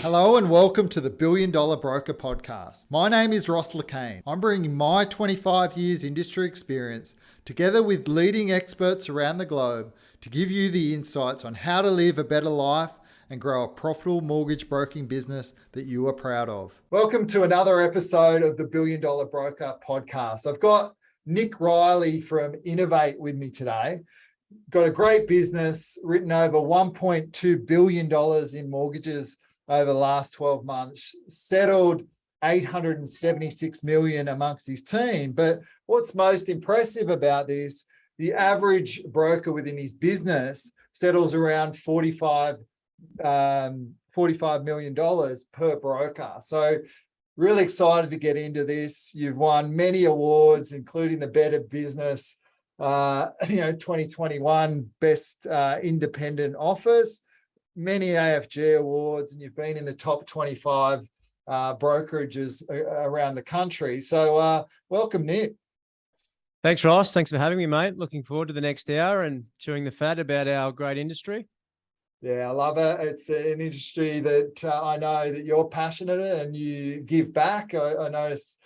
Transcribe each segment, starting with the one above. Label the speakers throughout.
Speaker 1: Hello and welcome to the Billion Dollar Broker Podcast. My name is Ross Lacane. I'm bringing my 25 years industry experience together with leading experts around the globe to give you the insights on how to live a better life and grow a profitable mortgage broking business that you are proud of. Welcome to another episode of the Billion Dollar Broker Podcast. I've got Nick Reilly from Inovayt with me today. Got a great business, written over $1.2 billion in mortgages over the last 12 months, settled 876 million amongst his team. But what's most impressive about this, the average broker within his business settles around $45 million per broker. So really excited to get into this. You've won many awards, including the Better Business 2021 Best Independent Office, many AFG awards, and you've been in the top 25 brokerages around the country. So welcome, Nick.
Speaker 2: Thanks, Ross. Thanks for having me, mate. Looking forward to the next hour and chewing the fat about our great industry.
Speaker 1: Yeah, I love it. It's an industry that I know that you're passionate in and you give back. I noticed,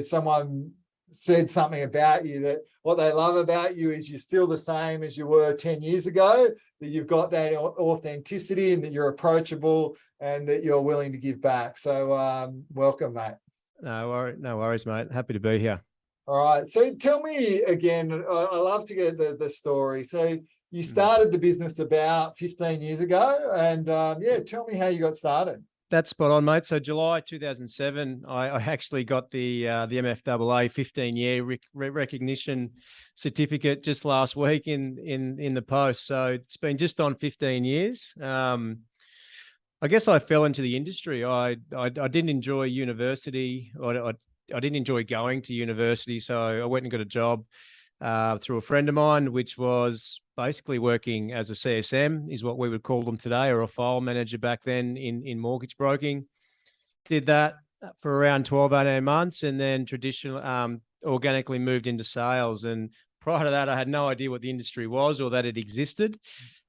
Speaker 1: someone said something about you, that what they love about you is you're still the same as you were 10 years ago, that you've got that authenticity and that you're approachable and that you're willing to give back. So welcome, mate.
Speaker 2: No worries, mate. Happy to be here.
Speaker 1: All right. So tell me again, I love to get the story. So you started the business about 15 years ago and tell me how you got started.
Speaker 2: That's spot on, mate. So July 2007, I actually got the MFAA 15-year recognition certificate just last week in the post. So it's been just on 15 years. I guess I fell into the industry. I didn't enjoy university. I didn't enjoy going to university, so I went and got a job through a friend of mine, which was basically working as a CSM, is what we would call them today, or a file manager back then in mortgage broking. Did that for around 12, 18 months, and then organically moved into sales. And prior to that, I had no idea what the industry was or that it existed.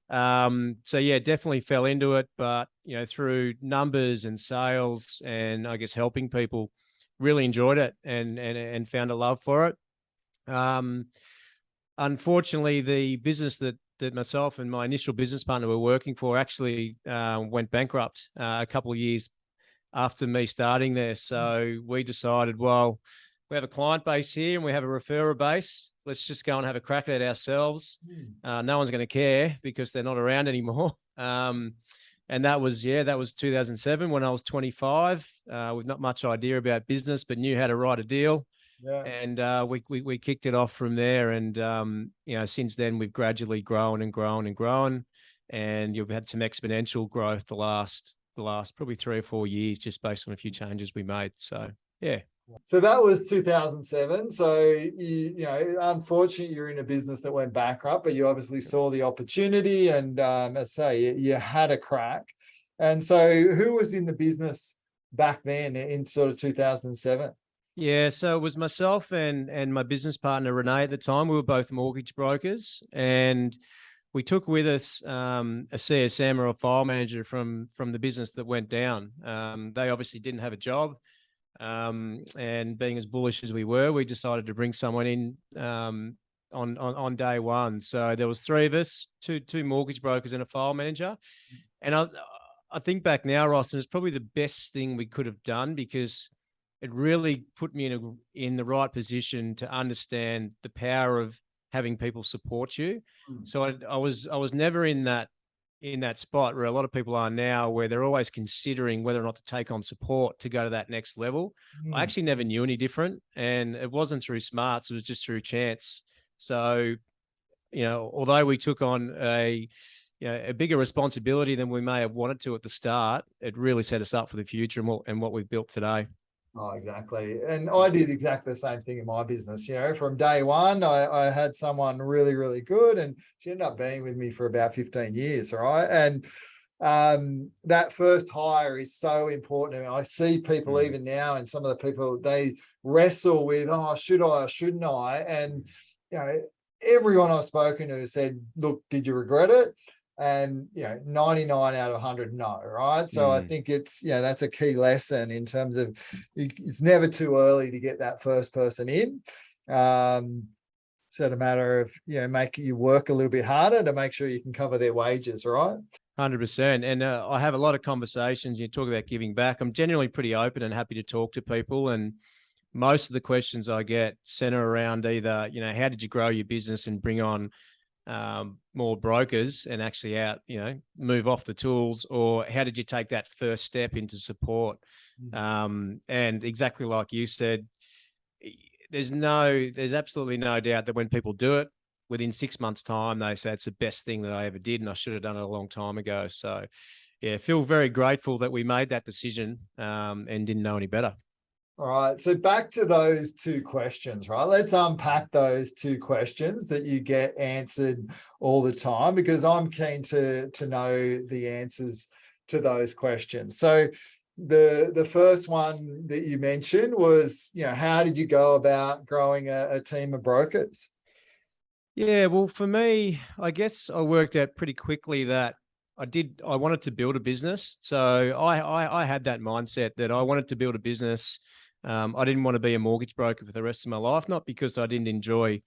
Speaker 2: Definitely fell into it, but through numbers and sales and I guess helping people, really enjoyed it and found a love for it. Unfortunately, the business that myself and my initial business partner were working for actually went bankrupt a couple of years after me starting there. So we decided, well, we have a client base here and we have a referrer base. Let's just go and have a crack at it ourselves. No one's going to care because they're not around anymore. And that was 2007 when I was 25 with not much idea about business, but knew how to write a deal. Yeah. And we kicked it off from there. And, since then we've gradually grown and grown and grown. And you've had some exponential growth the last probably 3 or 4 years, just based on a few changes we made. So, yeah.
Speaker 1: So that was 2007. So, unfortunately, you're in a business that went bankrupt, but you obviously saw the opportunity and, as I say, you had a crack. And so who was in the business back then in sort of 2007?
Speaker 2: Yeah, so it was myself and my business partner, Renee, at the time. We were both mortgage brokers, and we took with us a CSM or a file manager from the business that went down. They obviously didn't have a job. And being as bullish as we were, we decided to bring someone in on day one. So there was 3 of us, two mortgage brokers and a file manager. And I think back now, Ross, and it's probably the best thing we could have done, because it really put me in the right position to understand the power of having people support you. So I was never in that spot where a lot of people are now, where they're always considering whether or not to take on support to go to that next level. I actually never knew any different, and it wasn't through smarts, it was just through chance. So, although we took on a bigger responsibility than we may have wanted to at the start, it really set us up for the future and what we've built today.
Speaker 1: Oh, exactly. And I did exactly the same thing in my business. From day one, I had someone really, really good, and she ended up being with me for about 15 years. Right. And that first hire is so important. I mean, I see people even now, and some of the people, they wrestle with, should I or shouldn't I? And, everyone I've spoken to said, look, did you regret it? and 99 out of 100 no, right? So I think it's that's a key lesson in terms of it's never too early to get that first person in. So a matter of make you work a little bit harder to make sure you can cover their wages, right?
Speaker 2: 100%. And I have a lot of conversations. You talk about giving back. I'm generally pretty open and happy to talk to people, and most of the questions I get center around either how did you grow your business and bring on more brokers and actually move off the tools, or how did you take that first step into support? And exactly like you said, there's absolutely no doubt that when people do it, within 6 months' time, they say it's the best thing that I ever did, and I should have done it a long time ago. So, yeah, feel very grateful that we made that decision and didn't know any better.
Speaker 1: All right. So back to those two questions, right? Let's unpack those two questions that you get answered all the time, because I'm keen to know the answers to those questions. So the first one that you mentioned was, how did you go about growing a team of brokers?
Speaker 2: Yeah, well, for me, I guess I worked out pretty quickly that I wanted to build a business. So I had that mindset that I wanted to build a business. I didn't want to be a mortgage broker for the rest of my life, not because I didn't enjoy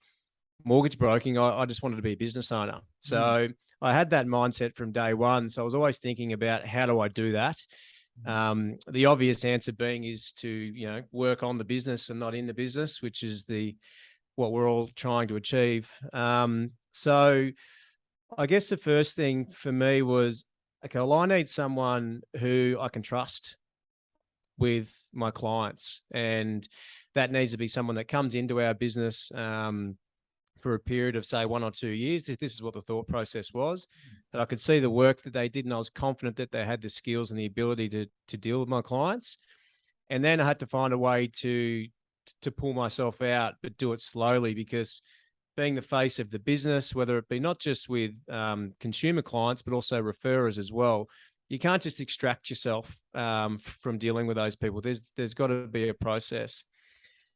Speaker 2: mortgage broking. I just wanted to be a business owner. So I had that mindset from day one. So I was always thinking about, how do I do that? The obvious answer being is to, work on the business and not in the business, which is what we're all trying to achieve. So I guess the first thing for me was, okay, well, I need someone who I can trust with my clients, and that needs to be someone that comes into our business for a period of, say, 1 or 2 years. This is what the thought process was, that I could see the work that they did, and I was confident that they had the skills and the ability to deal with my clients. And then I had to find a way to pull myself out, but do it slowly, because being the face of the business, whether it be not just with consumer clients, but also referrers as well, you can't just extract yourself from dealing with those people. There's got to be a process.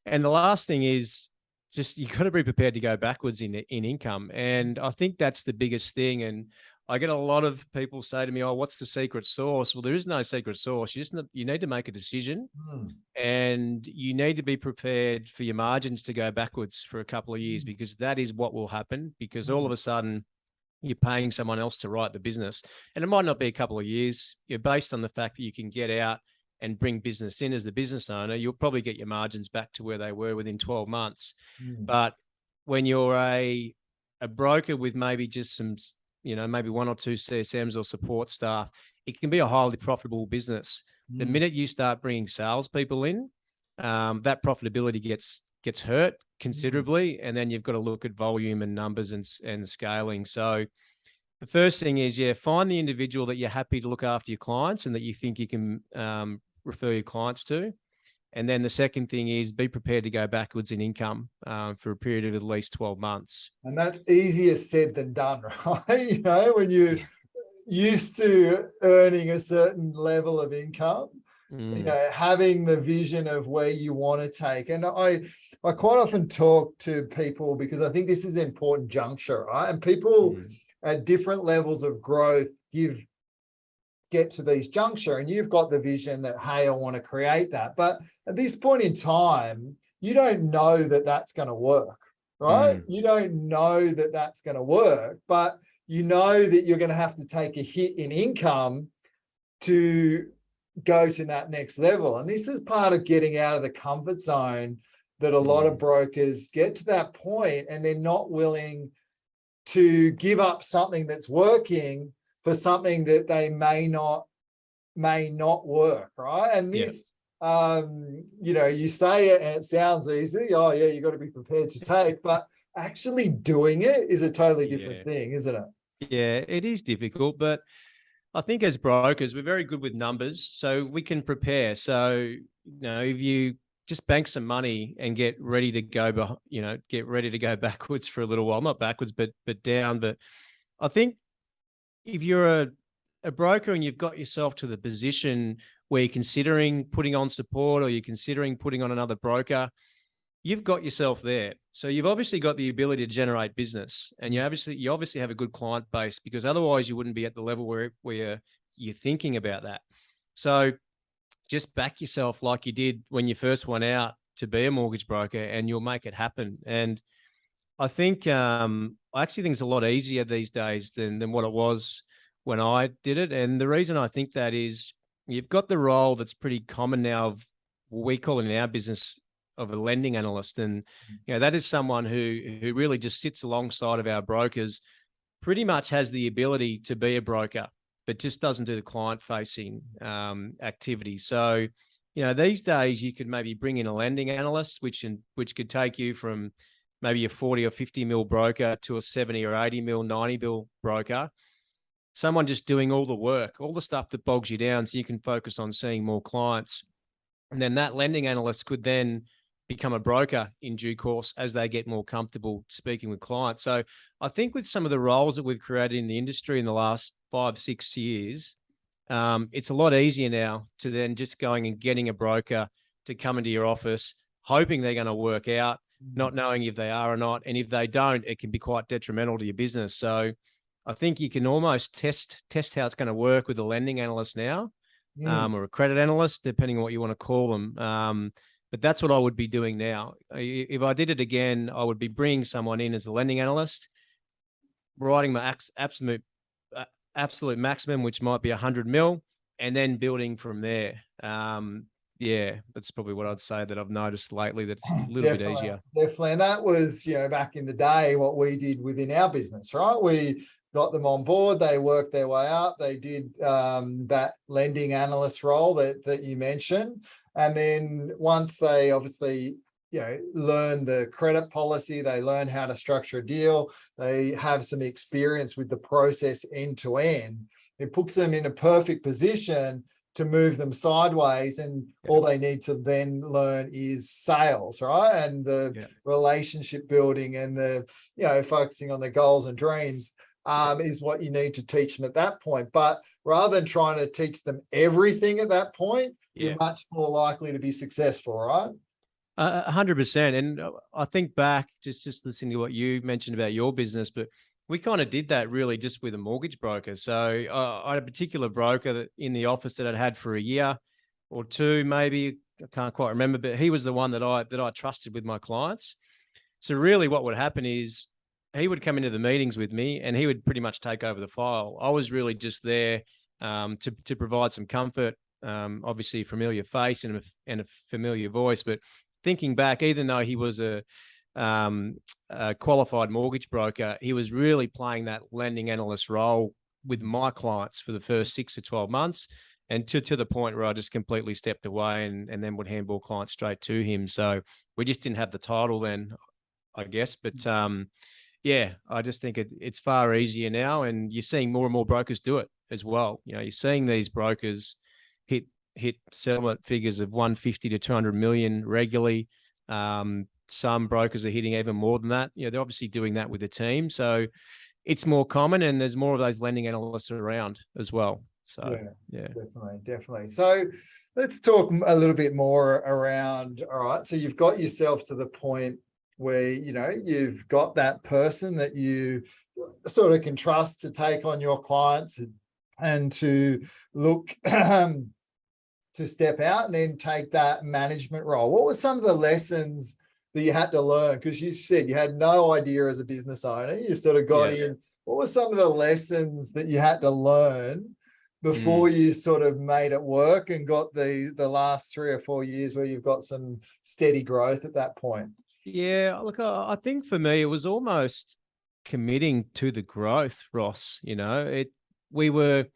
Speaker 2: And the last thing is just, you've got to be prepared to go backwards in income. And I think that's the biggest thing. And I get a lot of people say to me, oh, what's the secret sauce? Well, there is no secret sauce. You need to make a decision, and you need to be prepared for your margins to go backwards for a couple of years, because that is what will happen, because all of a sudden you're paying someone else to write the business. And it might not be a couple of years. You're based on the fact that you can get out and bring business in as the business owner. You'll probably get your margins back to where they were within 12 months. But when you're a broker with maybe just some, maybe 1 or 2 CSMs or support staff, it can be a highly profitable business. The minute you start bringing salespeople in, that profitability gets hurt considerably, and then you've got to look at volume and numbers and scaling. So the first thing is, find the individual that you're happy to look after your clients and that you think you can refer your clients to. And then the second thing is, be prepared to go backwards in income for a period of at least 12 months.
Speaker 1: And that's easier said than done, right? When you're used to earning a certain level of income, having the vision of where you want to take. And I quite often talk to people, because I think this is an important juncture, right? And people at different levels of growth get to these juncture, and you've got the vision that, hey, I want to create that. But at this point in time, you don't know that that's going to work, right? You don't know that that's going to work, but you know that you're going to have to take a hit in income to go to that next level. And this is part of getting out of the comfort zone, that a lot of brokers get to that point and they're not willing to give up something that's working for something that they may not work, right? And this, you say it and it sounds easy. Oh yeah, you got to be prepared to take, but actually doing it is a totally different thing, isn't it?
Speaker 2: Yeah, it is difficult, but I think as brokers, we're very good with numbers, so we can prepare. So, if you just bank some money and get ready to go, backwards for a little while, not backwards, but down. But I think if you're a broker and you've got yourself to the position where you're considering putting on support, or you're considering putting on another broker, you've got yourself there. So you've obviously got the ability to generate business, and you obviously have a good client base, because otherwise you wouldn't be at the level where you're thinking about that. So just back yourself like you did when you first went out to be a mortgage broker, and you'll make it happen. And I think I actually think it's a lot easier these days than what it was when I did it. And the reason I think that is you've got the role that's pretty common now of what we call in our business of a lending analyst. And that is someone who really just sits alongside of our brokers, pretty much has the ability to be a broker, but just doesn't do the client-facing activity. So, these days you could maybe bring in a lending analyst, which could take you from maybe a 40 or 50 mil broker to a 70 or 80 mil, 90 mil broker. Someone just doing all the work, all the stuff that bogs you down, so you can focus on seeing more clients. And then that lending analyst could then become a broker in due course as they get more comfortable speaking with clients. So I think with some of the roles that we've created in the industry in the last 5-6 years, it's a lot easier now to then just going and getting a broker to come into your office, hoping they're going to work out, not knowing if they are or not. And if they don't, it can be quite detrimental to your business. So I think you can almost test how it's going to work with a lending analyst now, or a credit analyst, depending on what you want to call them. But that's what I would be doing now. If I did it again, I would be bringing someone in as a lending analyst, writing my absolute maximum, which might be 100 mil, and then building from there. Yeah, that's probably what I'd say that I've noticed lately, that it's a little bit easier.
Speaker 1: Definitely. And that was, back in the day, what we did within our business, right? We got them on board, they worked their way up, they did that lending analyst role that you mentioned. And then once they obviously, learn the credit policy, they learn how to structure a deal, they have some experience with the process end to end, it puts them in a perfect position to move them sideways. And all they need to then learn is sales, right? And the relationship building and the, focusing on the goals and dreams is what you need to teach them at that point. But rather than trying to teach them everything at that point, you're much more likely to be successful, right?
Speaker 2: 100%. And I think back, just listening to what you mentioned about your business, but we kind of did that really just with a mortgage broker. So I had a particular broker in the office that I'd had for a year or two, maybe, I can't quite remember, but he was the one that I trusted with my clients. So really what would happen is he would come into the meetings with me and he would pretty much take over the file. I was really just there to provide some comfort, obviously a familiar face and a familiar voice. But thinking back, even though he was a qualified mortgage broker, he was really playing that lending analyst role with my clients for the first 6 to 12 months, and to the point where I just completely stepped away and then would handball clients straight to him. So we just didn't have the title then, I guess. But I just think it's far easier now, and you're seeing more and more brokers do it as well. You're seeing these brokers hit settlement figures of 150 to 200 million regularly. Some brokers are hitting even more than that. They're obviously doing that with a team. So it's more common, and there's more of those lending analysts around as well. So yeah.
Speaker 1: Definitely. So let's talk a little bit more around, all right, so you've got yourself to the point where, you've got that person that you sort of can trust to take on your clients and to look to step out and then take that management role. What were some of the lessons that you had to learn? Because you said you had no idea as a business owner, you sort of got in. What were some of the lessons that you had to learn before you sort of made it work and got the last 3 or 4 years where you've got some steady growth at that point?
Speaker 2: Yeah, look, I think for me, it was almost committing to the growth, Ross. We were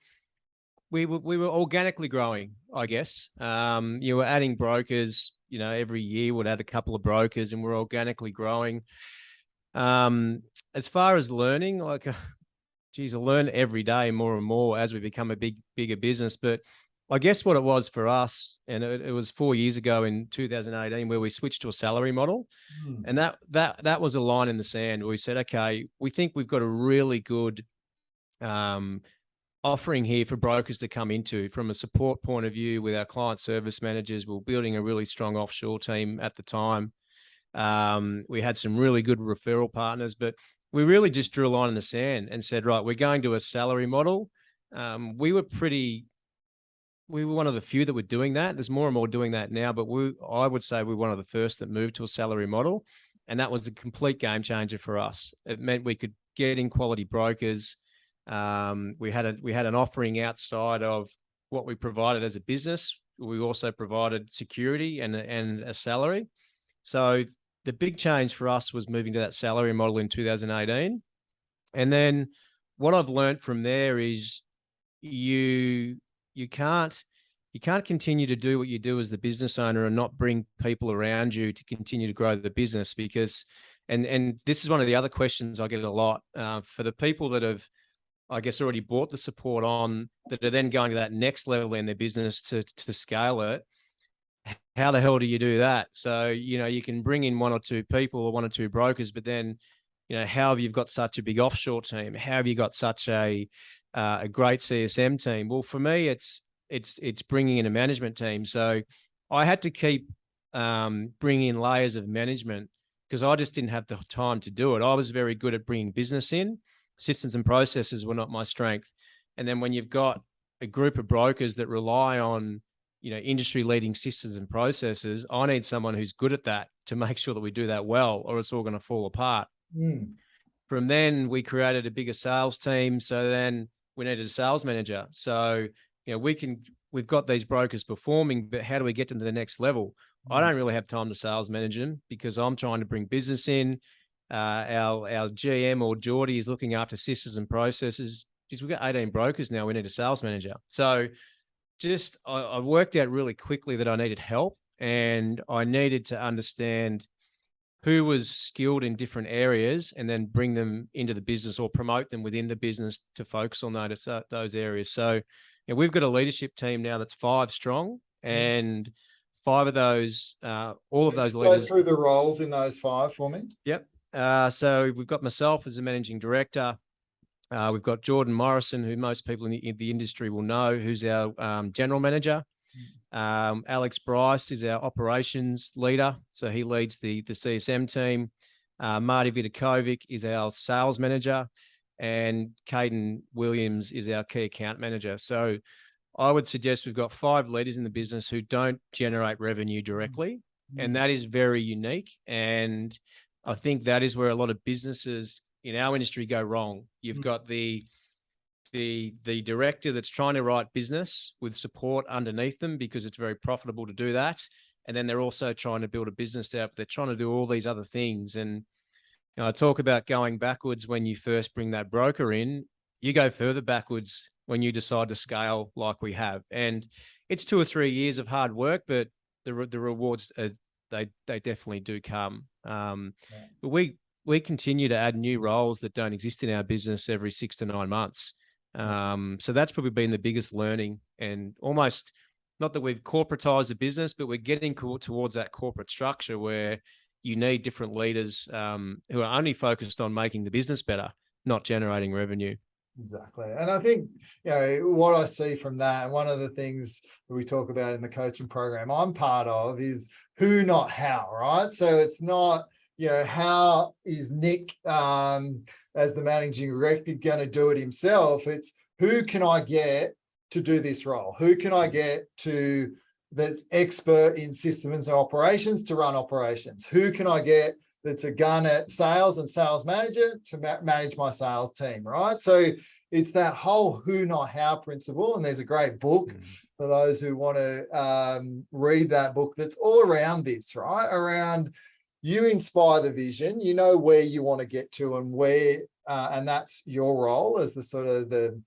Speaker 2: organically growing, I guess. You were adding brokers, every year we'd add a couple of brokers, and we're organically growing. As far as learning, I learn every day more and more as we become a bigger business. But I guess what it was for us, and it was 4 years ago in 2018, where we switched to a salary model. And that was a line in the sand where we said, okay, we think we've got a really good offering here for brokers to come into from a support point of view with our client service managers. We were building a really strong offshore team at the time. We had some really good referral partners, but we really just drew a line in the sand and said, right, we're going to a salary model. We were one of the few that were doing that. There's more and more doing that now, but I would say we're one of the first that moved to a salary model. And that was a complete game changer for us. It meant we could get in quality brokers. We had an offering outside of what we provided as a business. We also provided security and a salary. So the big change for us was moving to that salary model in 2018. And then what I've learned from there is you can't continue to do what you do as the business owner and not bring people around you to continue to grow the business, because and this is one of the other questions I get a lot for the people that have, I guess, already bought the support on, that are then going to that next level in their business to scale it. How the hell do you do that? So, you can bring in one or two people or one or two brokers, but then, how have you got such a big offshore team? How have you got such a great CSM team? Well, for me, it's bringing in a management team. So I had to keep bringing in layers of management because I just didn't have the time to do it. I was very good at bringing business in. Systems and processes were not my strength. And then when you've got a group of brokers that rely on, industry leading systems and processes, I need someone who's good at that to make sure that we do that well, or it's all going to fall apart. From then we created a bigger sales team. So then we needed a sales manager. So, we've got these brokers performing, but how do we get them to the next level? I don't really have time to sales manage them because I'm trying to bring business in. Our GM or Geordie is looking after systems and processes. We've got 18 brokers now. We need a sales manager. So I worked out really quickly that I needed help, and I needed to understand who was skilled in different areas and then bring them into the business or promote them within the business to focus on those areas. So we've got a leadership team now that's 5 strong, and 5 of those, all of those leaders.
Speaker 1: Go through the roles in those 5 for me.
Speaker 2: Yep. So we've got myself as a managing director. We've got Jordan Morrison, who most people in the industry will know, who's our general manager. Alex Bryce is our operations leader, so he leads the CSM team. Marty Vidakovic is our sales manager, and Caden Williams is our key account manager. So I would suggest we've got 5 leaders in the business who don't generate revenue directly, and that is very unique. And I think that is where a lot of businesses in our industry go wrong. You've got the director that's trying to write business with support underneath them because it's very profitable to do that. And then they're also trying to build a business out. They're trying to do all these other things. And I talk about going backwards when you first bring that broker in. You go further backwards when you decide to scale like we have. And it's 2 or 3 years of hard work, but the rewards, they definitely do come. But we continue to add new roles that don't exist in our business every 6 to 9 months. So that's probably been the biggest learning, and almost not that we've corporatized the business, but we're getting towards that corporate structure where you need different leaders who are only focused on making the business better, not generating revenue.
Speaker 1: Exactly. And I think, what I see from that, and one of the things that we talk about in the coaching program I'm part of, is who, not how, right? So it's not, how is Nick, as the managing director, going to do it himself? It's who can I get to do this role? Who can I get that's expert in systems and operations to run operations? Who can I get that's a gun at sales and sales manager to manage my sales team, right? So it's that whole who, not how principle. And there's a great book for those who want to read that book that's all around this, right? Around you inspire the vision, where you want to get to and where, and that's your role as the sort of the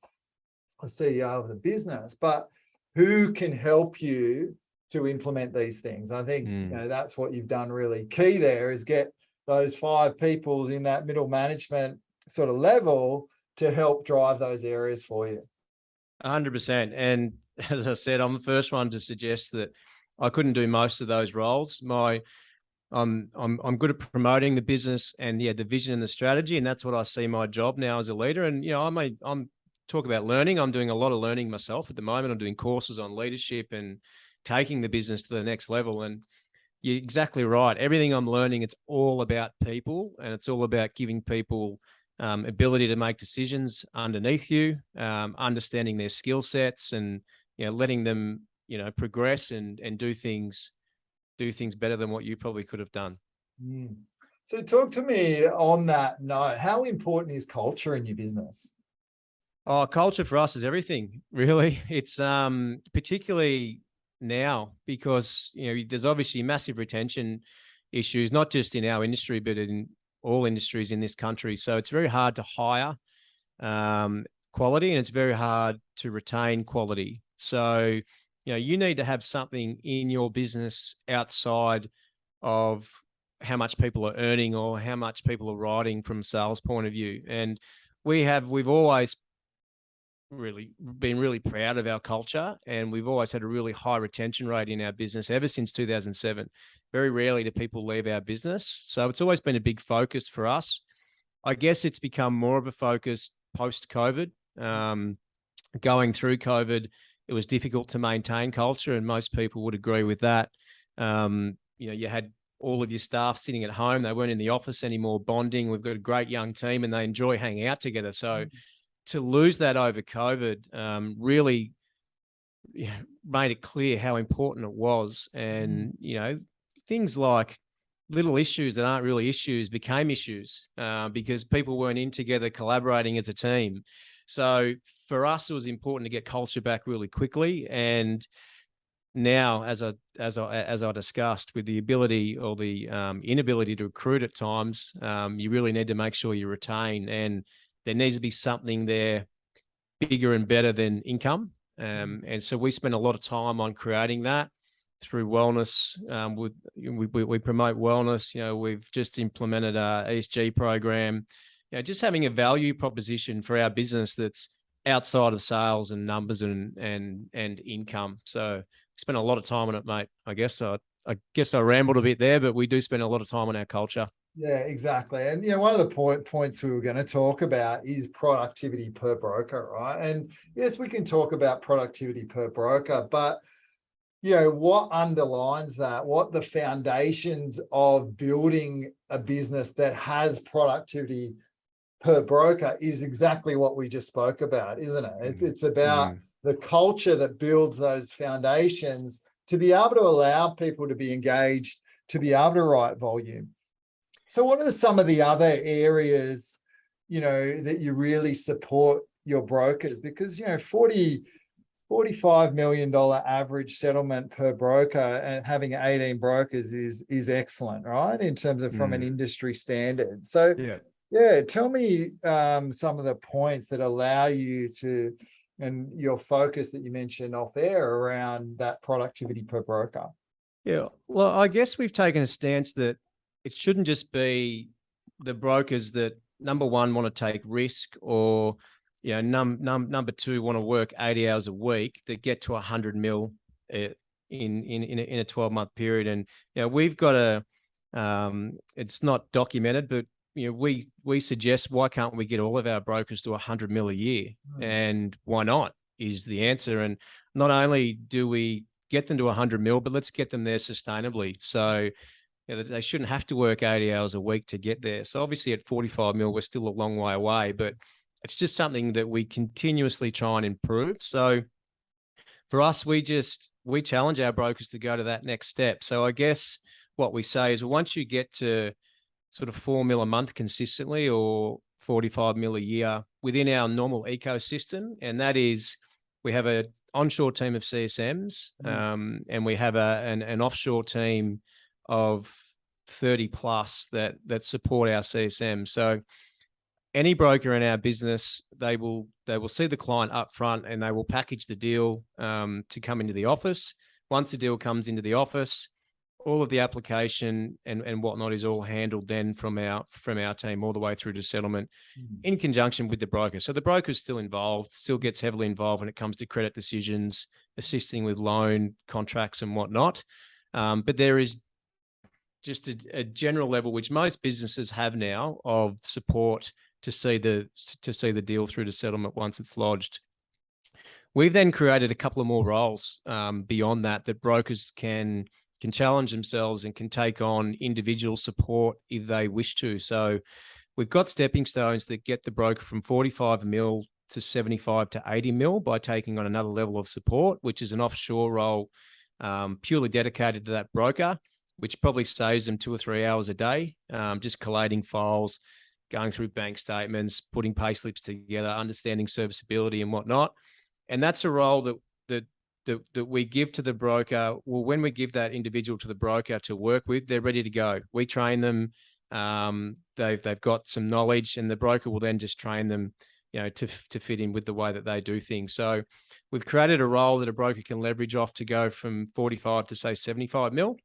Speaker 1: CEO of the business, but who can help you to implement these things? I think, that's what you've done really key there, is get those 5 people in that middle management sort of level to help drive those areas for you.
Speaker 2: 100%. And as I said, I'm the first one to suggest that I couldn't do most of those roles. I'm good at promoting the business and the vision and the strategy, and that's what I see my job now as a leader. And I'm talk about learning. I'm doing a lot of learning myself at the moment. I'm doing courses on leadership and taking the business to the next level. And you're exactly right. Everything I'm learning, it's all about people, and it's all about giving people ability to make decisions underneath you, understanding their skill sets, and letting them progress and do things better than what you probably could have done.
Speaker 1: Mm. So talk to me on that note. How important is culture in your business?
Speaker 2: Oh, culture for us is everything, really. It's particularly now because there's obviously massive retention issues, not just in our industry, but in all industries in this country. So it's very hard to hire quality, and it's very hard to retain quality. So you need to have something in your business outside of how much people are earning or how much people are writing from a sales point of view. And we've always really been really proud of our culture, and we've always had a really high retention rate in our business ever since 2007. Very rarely do people leave our business, so it's always been a big focus for us. I guess it's become more of a focus post-COVID. Going through COVID, it was difficult to maintain culture, and most people would agree with that. You had all of your staff sitting at home; they weren't in the office anymore, bonding. We've got a great young team, and they enjoy hanging out together. So to lose that over COVID really made it clear how important it was. And, things like little issues that aren't really issues became issues because people weren't in together collaborating as a team. So for us, it was important to get culture back really quickly. And now, as I discussed, with the ability or the inability to recruit at times, you really need to make sure you retain, and there needs to be something there bigger and better than income. And so we spend a lot of time on creating that through wellness. We promote wellness. We've just implemented a ESG program. Just having a value proposition for our business that's outside of sales and numbers and income. So spend a lot of time on it, mate. I guess I rambled a bit there, but we do spend a lot of time on our culture.
Speaker 1: Yeah, exactly. And one of the points we were going to talk about is productivity per broker, right? And yes, we can talk about productivity per broker, but what underlines that, what the foundations of building a business that has productivity per broker is exactly what we just spoke about, isn't it? It's about the culture that builds those foundations to be able to allow people to be engaged, to be able to write volume. So what are some of the other areas, that you really support your brokers? Because, $45 million average settlement per broker and having 18 brokers is excellent, right? In terms of from an industry standard. So tell me some of the points that allow you to, and your focus that you mentioned off air around that productivity per broker.
Speaker 2: Yeah, well, I guess we've taken a stance that it shouldn't just be the brokers that, number one, want to take risk, or number two, want to work 80 hours a week that get to 100 mil in a 12-month period. And we've got it's not documented, but we suggest, why can't we get all of our brokers to 100 mil a year? And why not is the answer. And not only do we get them to 100 mil, but let's get them there sustainably. So they shouldn't have to work 80 hours a week to get there. So obviously at 45 mil, we're still a long way away, but it's just something that we continuously try and improve. So for us, we challenge our brokers to go to that next step. So I guess what we say is, once you get to sort of 4 mil a month consistently, or 45 mil a year within our normal ecosystem, and that is, we have an onshore team of CSMs, and we have an offshore team of 30 plus that support our CSM. So any broker in our business, they will see the client up front, and they will package the deal to come into the office. Once the deal comes into the office, all of the application and whatnot is all handled then from our team all the way through to settlement in conjunction with the broker. So the broker is still involved, still gets heavily involved when it comes to credit decisions, assisting with loan contracts and whatnot. But there is just a general level, which most businesses have now, of support to see the deal through to settlement once it's lodged. We've then created a couple of more roles beyond that brokers can can challenge themselves and can take on individual support if they wish to. So we've got stepping stones that get the broker from 45 mil to 75 to 80 mil by taking on another level of support, which is an offshore role purely dedicated to that broker, which probably saves them 2 or 3 hours a day, just collating files, going through bank statements, putting pay slips together, understanding serviceability and whatnot. And that's a role that we give to the broker. Well, when we give that individual to the broker to work with, they're ready to go. We train them. They've got some knowledge, and the broker will then just train them, to fit in with the way that they do things. So we've created a role that a broker can leverage off to go from 45 to say 75 mil.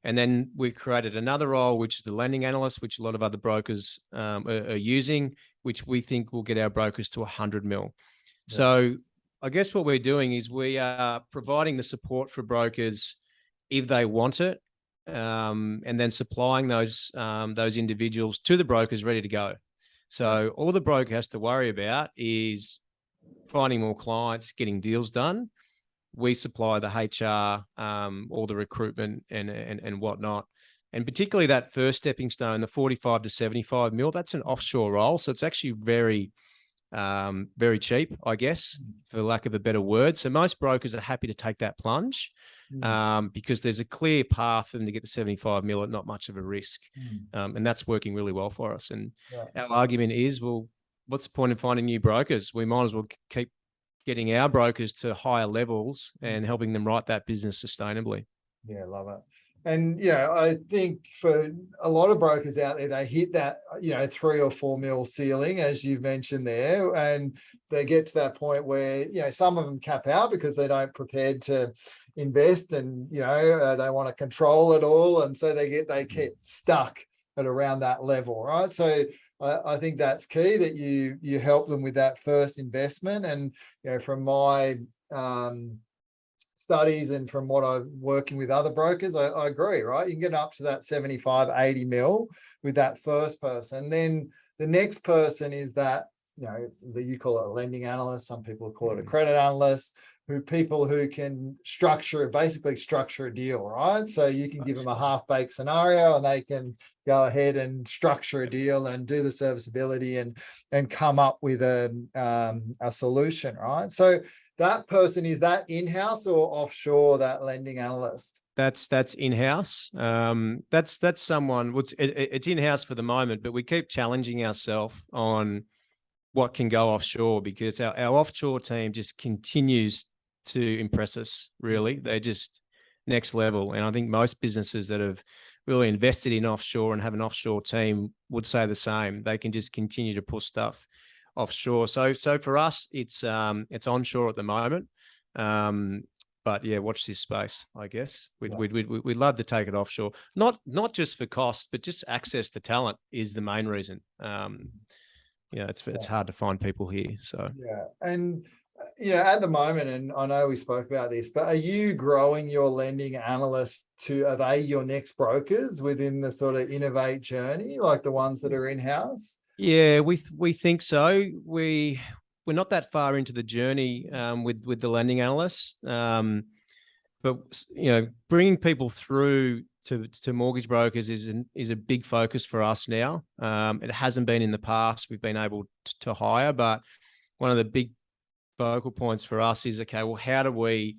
Speaker 2: And then we created another role, which is the lending analyst, which a lot of other brokers are using, which we think will get our brokers to 100 mil. Yes. So I guess what we're doing is we are providing the support for brokers if they want it, and then supplying those individuals to the brokers ready to go. So all the broker has to worry about is finding more clients, getting deals done. We supply the HR, all the recruitment and whatnot. And particularly that first stepping stone, the 45 to 75 mil, that's an offshore role. So it's actually very cheap, I guess, for lack of a better word. So most brokers are happy to take that plunge because there's a clear path for them to get to 75 mil at not much of a risk. And that's working really well for us. And our argument is, well, what's the point of finding new brokers? We might as well keep getting our brokers to higher levels and helping them write that business sustainably.
Speaker 1: Yeah, love it. And, I think for a lot of brokers out there, they hit that, 3 or 4 mil ceiling, as you mentioned there, and they get to that point where, some of them cap out because they don't prepared to invest and, they want to control it all. And so they get stuck at around that level, right? So I think that's key, that you help them with that first investment. And, from my studies and from what I'm working with other brokers, I agree, right? You can get up to that 75, 80 mil with that first person. Then the next person is that, that you call it a lending analyst. Some people call it a credit analyst, people who can basically structure a deal, right? So you can give them a half-baked scenario and they can go ahead and structure a deal and do the serviceability and come up with a solution, right? So that person, is that in-house or offshore, that lending analyst?
Speaker 2: That's in-house. That's someone, it's in-house for the moment, but we keep challenging ourselves on what can go offshore, because our offshore team just continues to impress us, really. They're just next level. And I think most businesses that have really invested in offshore and have an offshore team would say the same. They can just continue to push stuff offshore. So for us, it's onshore at the moment. But yeah, watch this space, I guess. We'd love to take it offshore. Not just for cost, but just access to talent is the main reason. It's hard to find people here. So
Speaker 1: and at the moment, and I know we spoke about this, but are you growing your lending analysts are they your next brokers within the sort of Inovayt journey, like the ones that are in-house?
Speaker 2: Yeah, we think so. We're not that far into the journey with the lending analysts, but bringing people through to mortgage brokers is a big focus for us now. It hasn't been in the past. We've been able to hire, but one of the big focal points for us is, okay, well, how do we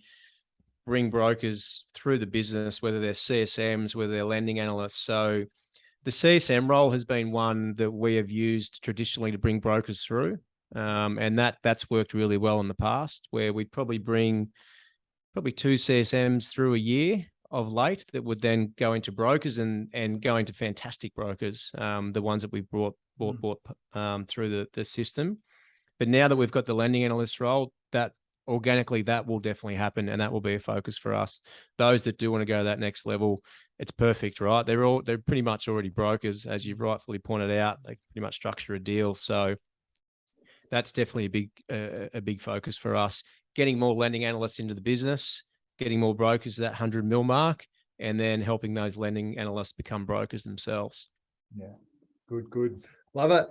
Speaker 2: bring brokers through the business, whether they're CSMs, whether they're lending analysts? So the CSM role has been one that we have used traditionally to bring brokers through. And that's worked really well in the past, where we'd probably bring 2 CSMs through a year of late that would then go into brokers and go into fantastic brokers, the ones that we've brought through the system. But now that we've got the lending analyst role, that organically, that will definitely happen, and that will be a focus for us. Those that do want to go to that next level, it's perfect, right? They're pretty much already brokers, as you've rightfully pointed out. They pretty much structure a deal, so that's definitely a big focus for us. Getting more lending analysts into the business, getting more brokers to that 100 mil mark, and then helping those lending analysts become brokers themselves.
Speaker 1: Yeah, good, love it.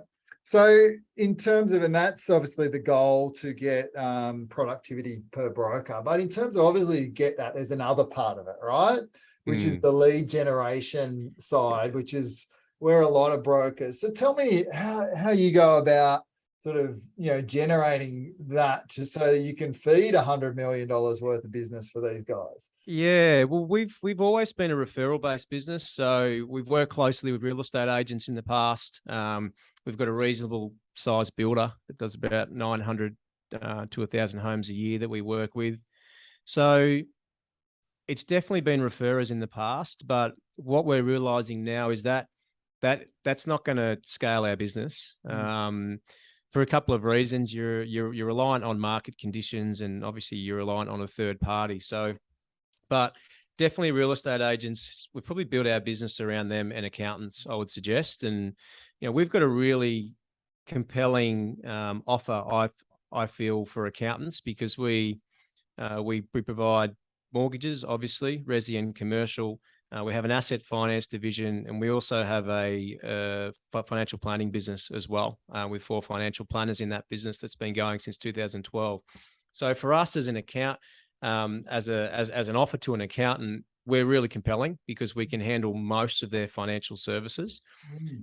Speaker 1: So in terms of, and that's obviously the goal, to get productivity per broker, but in terms of obviously to get that, there's another part of it, right? Which is the lead generation side, which is where a lot of brokers. So tell me how you go about sort of, generating that so that you can feed $100 million worth of business for these guys.
Speaker 2: Yeah, well, we've always been a referral based business, so we've worked closely with real estate agents in the past. We've got a reasonable size builder that does about 900 to 1,000 homes a year that we work with. So it's definitely been referrers in the past, but what we're realizing now is that's not going to scale our business. For a couple of reasons. You're reliant on market conditions, and obviously you're reliant on a third party. So, but definitely real estate agents, we've probably built our business around them, and accountants, I would suggest. And, we've got a really compelling offer, I feel, for accountants, because we provide mortgages, obviously, resi and commercial. We have an asset finance division, and we also have a financial planning business as well, with 4 financial planners in that business that's been going since 2012. So for us as an account, as an offer to an accountant, we're really compelling because we can handle most of their financial services.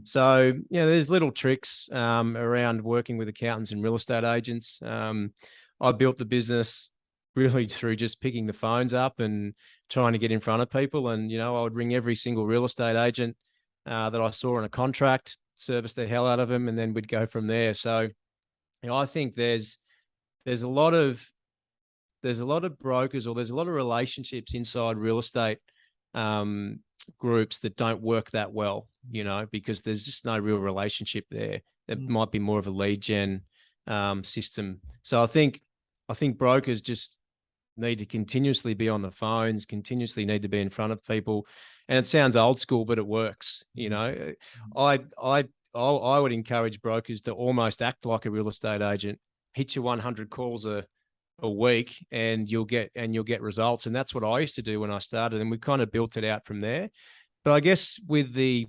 Speaker 2: So, there's little tricks around working with accountants and real estate agents. I built the business really through just picking the phones up and trying to get in front of people. And, I would ring every single real estate agent that I saw in a contract, service the hell out of them, and then we'd go from there. So, I think there's a lot of brokers, or there's a lot of relationships inside real estate groups that don't work that well, because there's just no real relationship there. It might be more of a lead gen system. So I think brokers just need to continuously be on the phones, continuously need to be in front of people. And it sounds old school, but it works. I would encourage brokers to almost act like a real estate agent. Hit your 100 calls a week, and you'll get results. And that's what I used to do when I started, and we kind of built it out from there. But I guess with the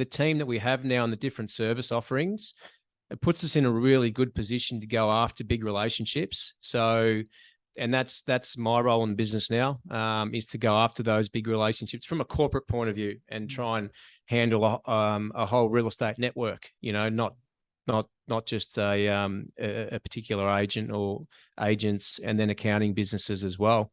Speaker 2: team that we have now and the different service offerings, it puts us in a really good position to go after big relationships. So, and that's my role in business now, is to go after those big relationships from a corporate point of view and try and handle a whole real estate network, not just a particular agent or agents, and then accounting businesses as well.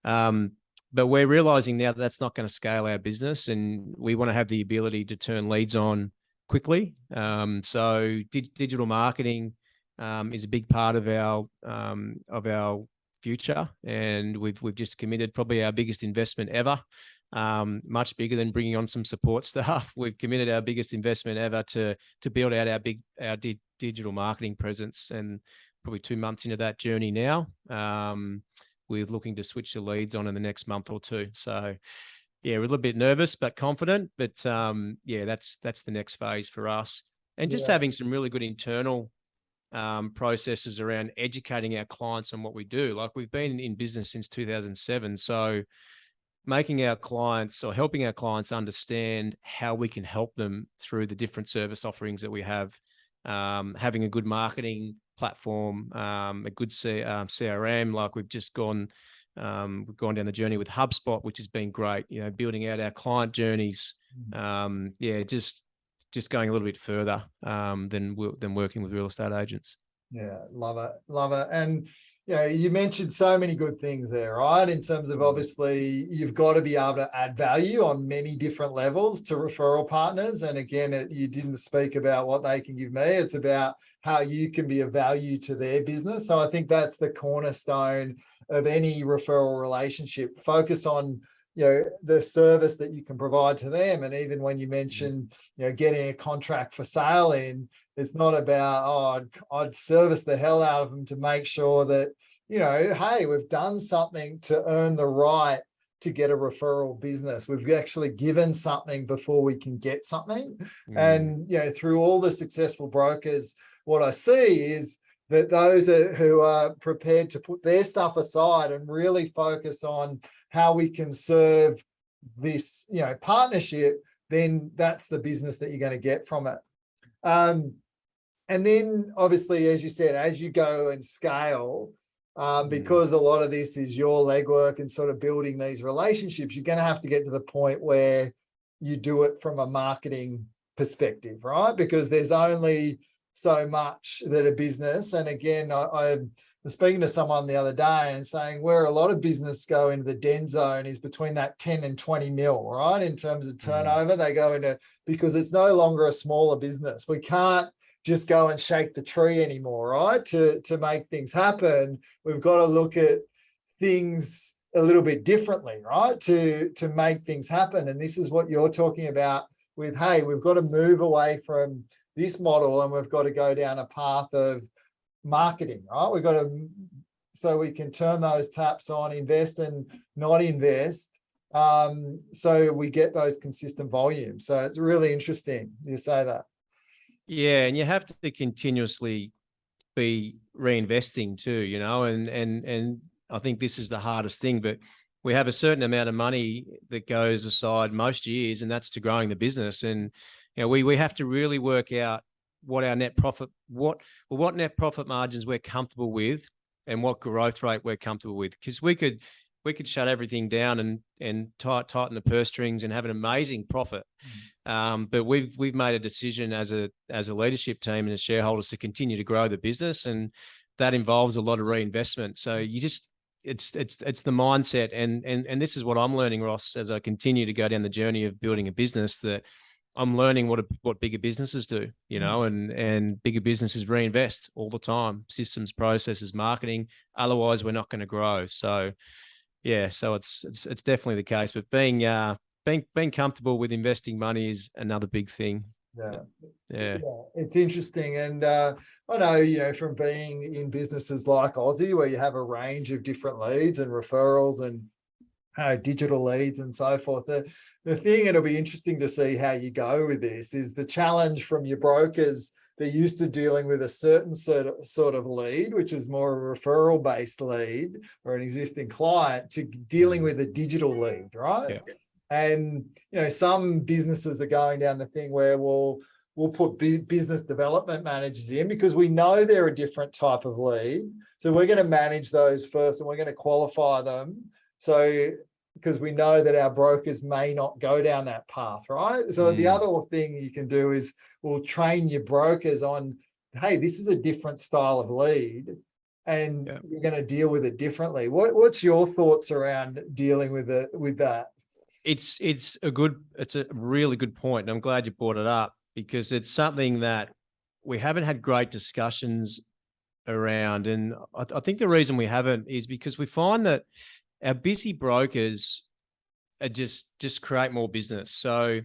Speaker 2: But we're realizing now that that's not going to scale our business, and we want to have the ability to turn leads on quickly. So digital marketing is a big part of our future, and we've just committed probably our biggest investment ever, much bigger than bringing on some support staff. We've committed our biggest investment ever to build out our digital marketing presence, and probably 2 months into that journey now. We're looking to switch the leads on in the next month or 2. So yeah, we're a little bit nervous but confident. But that's the next phase for us, and just having some really good internal processes around educating our clients on what we do. Like, we've been in business since 2007, so making our clients, or helping our clients, understand how we can help them through the different service offerings that we have, having a good marketing platform, a good CRM. Like, we've gone down the journey with HubSpot, which has been great, building out our client journeys. Just going a little bit further than working with real estate agents.
Speaker 1: Yeah, love it. And you mentioned so many good things there, right? In terms of, obviously, you've got to be able to add value on many different levels to referral partners. And again, you didn't speak about what they can give me. It's about how you can be of value to their business. So I think that's the cornerstone of any referral relationship. Focus on the service that you can provide to them. And even when you mentioned, getting a contract for sale in, it's not about, I'd service the hell out of them to make sure that, hey, we've done something to earn the right to get a referral business. We've actually given something before we can get something. And, through all the successful brokers, what I see is that those who are prepared to put their stuff aside and really focus on how we can serve this, partnership, then that's the business that you're going to get from it. And then obviously, as you said, as you go and scale, because a lot of this is your legwork and sort of building these relationships, you're going to have to get to the point where you do it from a marketing perspective, right? Because there's only so much that a business, and again, I was speaking to someone the other day and saying where a lot of business go into the den zone is between that 10 and 20 mil, right? In terms of turnover, they go into, because it's no longer a smaller business. We can't just go and shake the tree anymore, right? To make things happen, we've got to look at things a little bit differently, right? To make things happen. And this is what you're talking about with, hey, we've got to move away from this model and we've got to go down a path of marketing, right? We've got to, so we can turn those taps on, invest and not invest, so we get those consistent volumes. So it's really interesting you say that.
Speaker 2: Yeah, and you have to continuously be reinvesting too, you know, and I think this is the hardest thing, but we have a certain amount of money that goes aside most years, and that's to growing the business. And you know, we have to really work out what our net profit, what net profit margins we're comfortable with, and what growth rate we're comfortable with. Because we could shut everything down and tighten the purse strings and have an amazing profit. But we've made a decision as a leadership team and as shareholders to continue to grow the business, and that involves a lot of reinvestment. So you just, it's the mindset, and this is what I'm learning, Ross, as I continue to go down the journey of building a business, that I'm learning what bigger businesses do, you know, and bigger businesses reinvest all the time, systems, processes, marketing. Otherwise, we're not going to grow. So, yeah, so it's definitely the case. But being comfortable with investing money is another big thing. Yeah,
Speaker 1: it's interesting. And I know, you know, from being in businesses like Aussie, where you have a range of different leads and referrals and digital leads and so forth, the thing, it'll be interesting to see how you go with this, is the challenge from your brokers. They're used to dealing with a certain sort of lead, which is more a referral based lead or an existing client, to dealing with a digital lead, right?
Speaker 2: Yeah.
Speaker 1: And you know, some businesses are going down the thing where we'll put business development managers in because we know they're a different type of lead. So we're going to manage those first and we're going to qualify them. So because we know that our brokers may not go down that path, right? So the other thing you can do is we'll train your brokers on, hey, this is a different style of lead and you're going to deal with it differently. What's your thoughts around dealing with that?
Speaker 2: It's a really good point. And I'm glad you brought it up, because it's something that we haven't had great discussions around. And I think the reason we haven't is because we find that our busy brokers are just create more business. So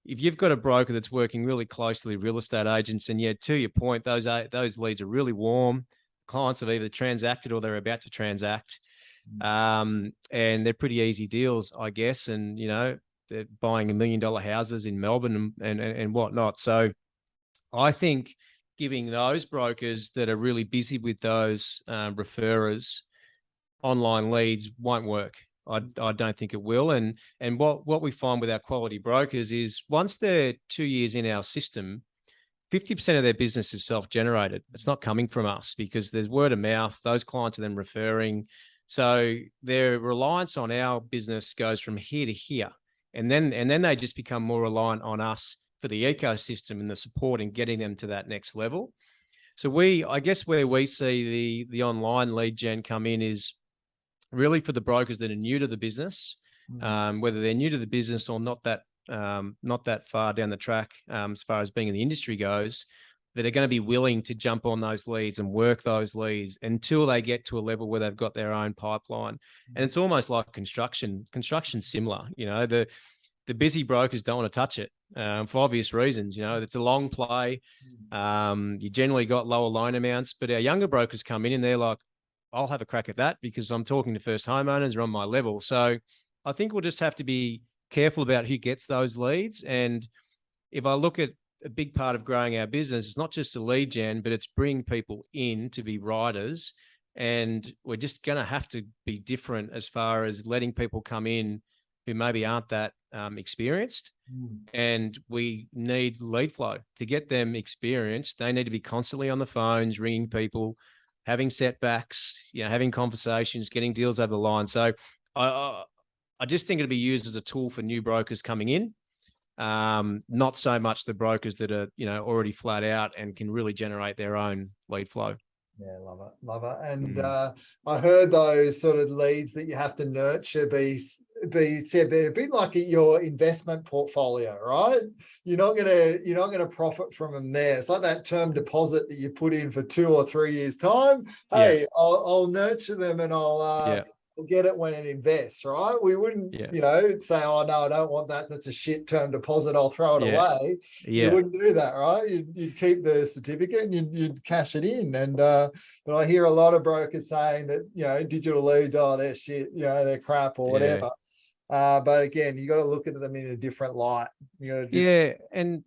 Speaker 2: if you've got a broker that's working really closely with real estate agents, and to your point, those leads are really warm, clients have either transacted or they're about to transact, and they're pretty easy deals, I guess. And you know, they're buying $1 million houses in Melbourne and whatnot. So I think giving those brokers that are really busy with those referrers online leads won't work. I don't think it will. And what we find with our quality brokers is once they're 2 years in our system, 50% of their business is self-generated. It's not coming from us because there's word of mouth. Those clients are then referring. So their reliance on our business goes from here to here. And then they just become more reliant on us for the ecosystem and the support and getting them to that next level. So I guess where we see the online lead gen come in is really for the brokers that are new to the business, whether they're new to the business or not that far down the track as far as being in the industry goes, that are going to be willing to jump on those leads and work those leads until they get to a level where they've got their own pipeline. And it's almost like construction. Construction's similar. You know, the busy brokers don't want to touch it for obvious reasons. You know, it's a long play. You generally got lower loan amounts, but our younger brokers come in and they're like, I'll have a crack at that because I'm talking to first homeowners are on my level. So I think we'll just have to be careful about who gets those leads. And if I look at a big part of growing our business, it's not just a lead gen, but it's bringing people in to be writers. And we're just going to have to be different as far as letting people come in who maybe aren't that experienced, and we need lead flow to get them experienced. They need to be constantly on the phones, ringing people, having setbacks, having conversations, getting deals over the line. So I just think it'll be used as a tool for new brokers coming in. Not so much the brokers that are, already flat out and can really generate their own lead flow.
Speaker 1: Yeah, love it, love it. And I heard those sort of leads that you have to nurture be said they're a bit like your investment portfolio, right? You're not gonna profit from them there. It's like that term deposit that you put in for 2 or 3 years time. Hey, I'll nurture them and I'll get it when it invests, right? We wouldn't, say, oh no, I don't want that. That's a shit term deposit. I'll throw it away. You wouldn't do that, right? You'd keep the certificate and you'd cash it in. And but I hear a lot of brokers saying that digital leads, oh, they're shit, they're crap or whatever. But again, you got to look at them in a different light.
Speaker 2: And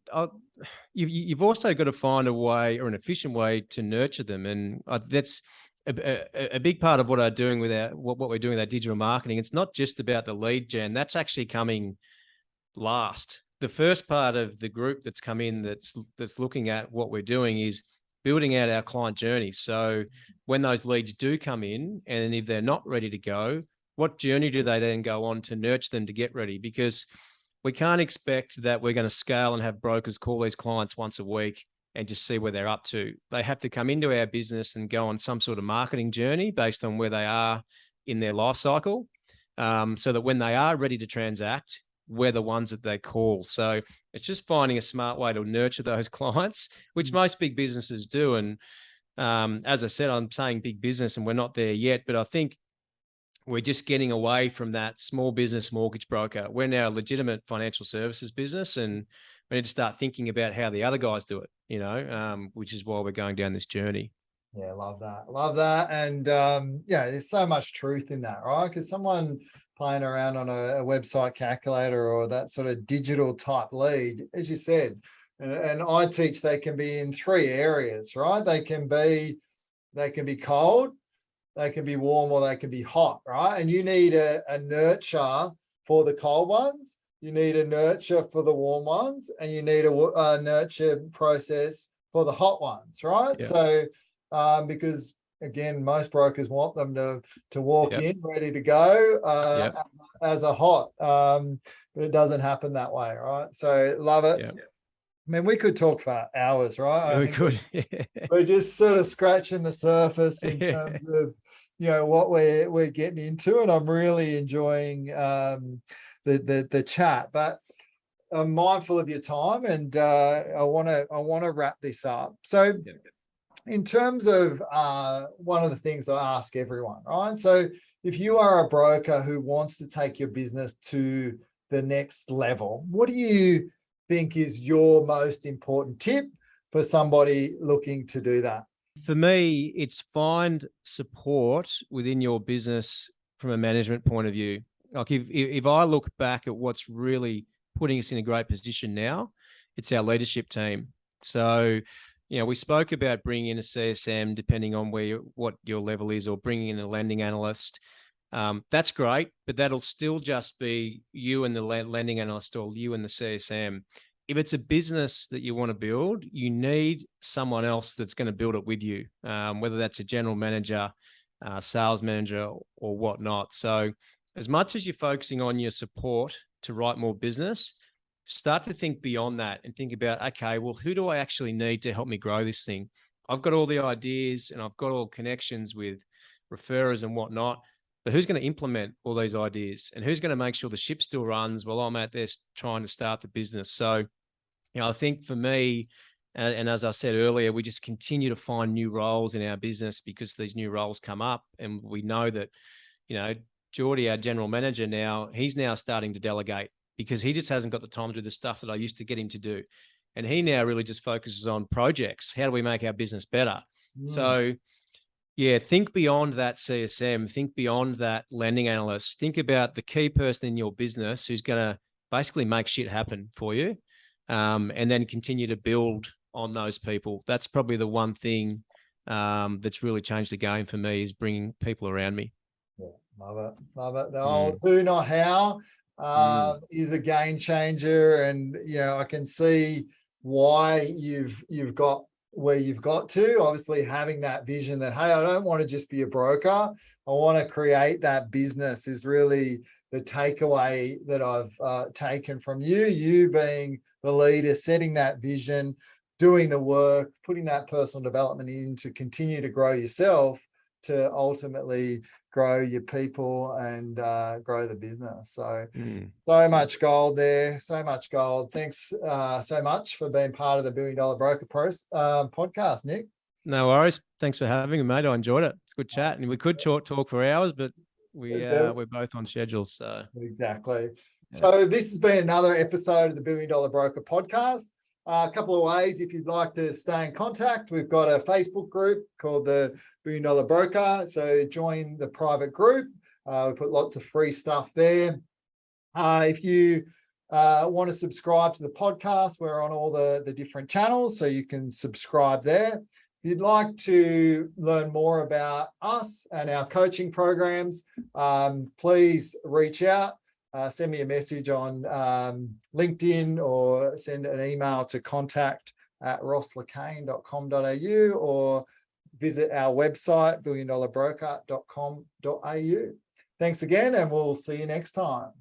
Speaker 2: you've also got to find a way or an efficient way to nurture them, and that's a big part of what we're doing with our digital marketing. It's not just about the lead gen. That's actually coming last. The first part of the group that's come in that's looking at what we're doing is building out our client journey. So when those leads do come in, and if they're not ready to go, what journey do they then go on to nurture them to get ready? Because we can't expect that we're going to scale and have brokers call these clients once a week and just see where they're up to. They have to come into our business and go on some sort of marketing journey based on where they are in their life cycle, so that when they are ready to transact, we're the ones that they call. So it's just finding a smart way to nurture those clients, which most big businesses do. And as I said, I'm saying big business and we're not there yet, but I think we're just getting away from that small business mortgage broker. We're now a legitimate financial services business, and we need to start thinking about how the other guys do it, which is why we're going down this journey.
Speaker 1: Yeah, love that. Love that. And there's so much truth in that, right? Because someone playing around on a website calculator or that sort of digital type lead, as you said, and I teach they can be in 3 areas, right? They can be cold, they can be warm, or they can be hot, right? And you need a nurture for the cold ones, you need a nurture for the warm ones, and you need a nurture process for the hot ones, right?
Speaker 2: Yeah.
Speaker 1: So because again, most brokers want them to walk in ready to go as a hot, but it doesn't happen that way, right? So love it.
Speaker 2: Yeah.
Speaker 1: I mean, we could talk for hours, right?
Speaker 2: We could.
Speaker 1: We're just sort of scratching the surface in terms of what we're getting into, and I'm really enjoying the chat. But I'm mindful of your time, and I want to wrap this up. So, in terms of one of the things I ask everyone, right? So, if you are a broker who wants to take your business to the next level, what do you think is your most important tip for somebody looking to do that?
Speaker 2: For me, it's find support within your business from a management point of view. Like if I look back at what's really putting us in a great position now, it's our leadership team. So, we spoke about bringing in a CSM depending on what your level is, or bringing in a lending analyst. That's great, but that'll still just be you and the lending analyst, or you and the CSM. If it's a business that you want to build, you need someone else that's going to build it with you, whether that's a general manager, sales manager, or whatnot. So as much as you're focusing on your support to write more business, start to think beyond that and think about, okay, well, who do I actually need to help me grow this thing? I've got all the ideas and I've got all connections with referrers and whatnot, but who's going to implement all these ideas, and who's going to make sure the ship still runs while I'm out there trying to start the business? So, I think for me, and as I said earlier, we just continue to find new roles in our business because these new roles come up, and we know that, Geordie, our general manager he's now starting to delegate because he just hasn't got the time to do the stuff that I used to get him to do. And he now really just focuses on projects. How do we make our business better? So, think beyond that CSM, think beyond that lending analyst, think about the key person in your business who's going to basically make shit happen for you, and then continue to build on those people. That's probably the one thing that's really changed the game for me, is bringing people around me.
Speaker 1: Yeah, love it. The old who, not how. is a game changer. And, I can see why you've got where you've got to. Obviously having that vision that, hey, I don't want to just be a broker. I want to create that business is really the takeaway that I've taken from you being the leader, setting that vision, doing the work, putting that personal development in to continue to grow yourself, to ultimately grow your people and grow the business. So much gold there, so much gold. Thanks so much for being part of the $1 Billion Broker podcast, Nick.
Speaker 2: No worries. Thanks for having me, mate. I enjoyed it. It's a good chat, and we could talk for hours, but we're both on schedule. So
Speaker 1: exactly.
Speaker 2: Yeah.
Speaker 1: So this has been another episode of the $1 Billion Broker podcast. A couple of ways if you'd like to stay in contact. We've got a Facebook group called the $1 Billion Broker. So join the private group. We put lots of free stuff there. If you want to subscribe to the podcast, we're on all the different channels, so you can subscribe there. If you'd like to learn more about us and our coaching programs, please reach out. Send me a message on LinkedIn or send an email to contact@rosslacane.com.au or visit our website, billiondolarbroker.com.au. Thanks again, and we'll see you next time.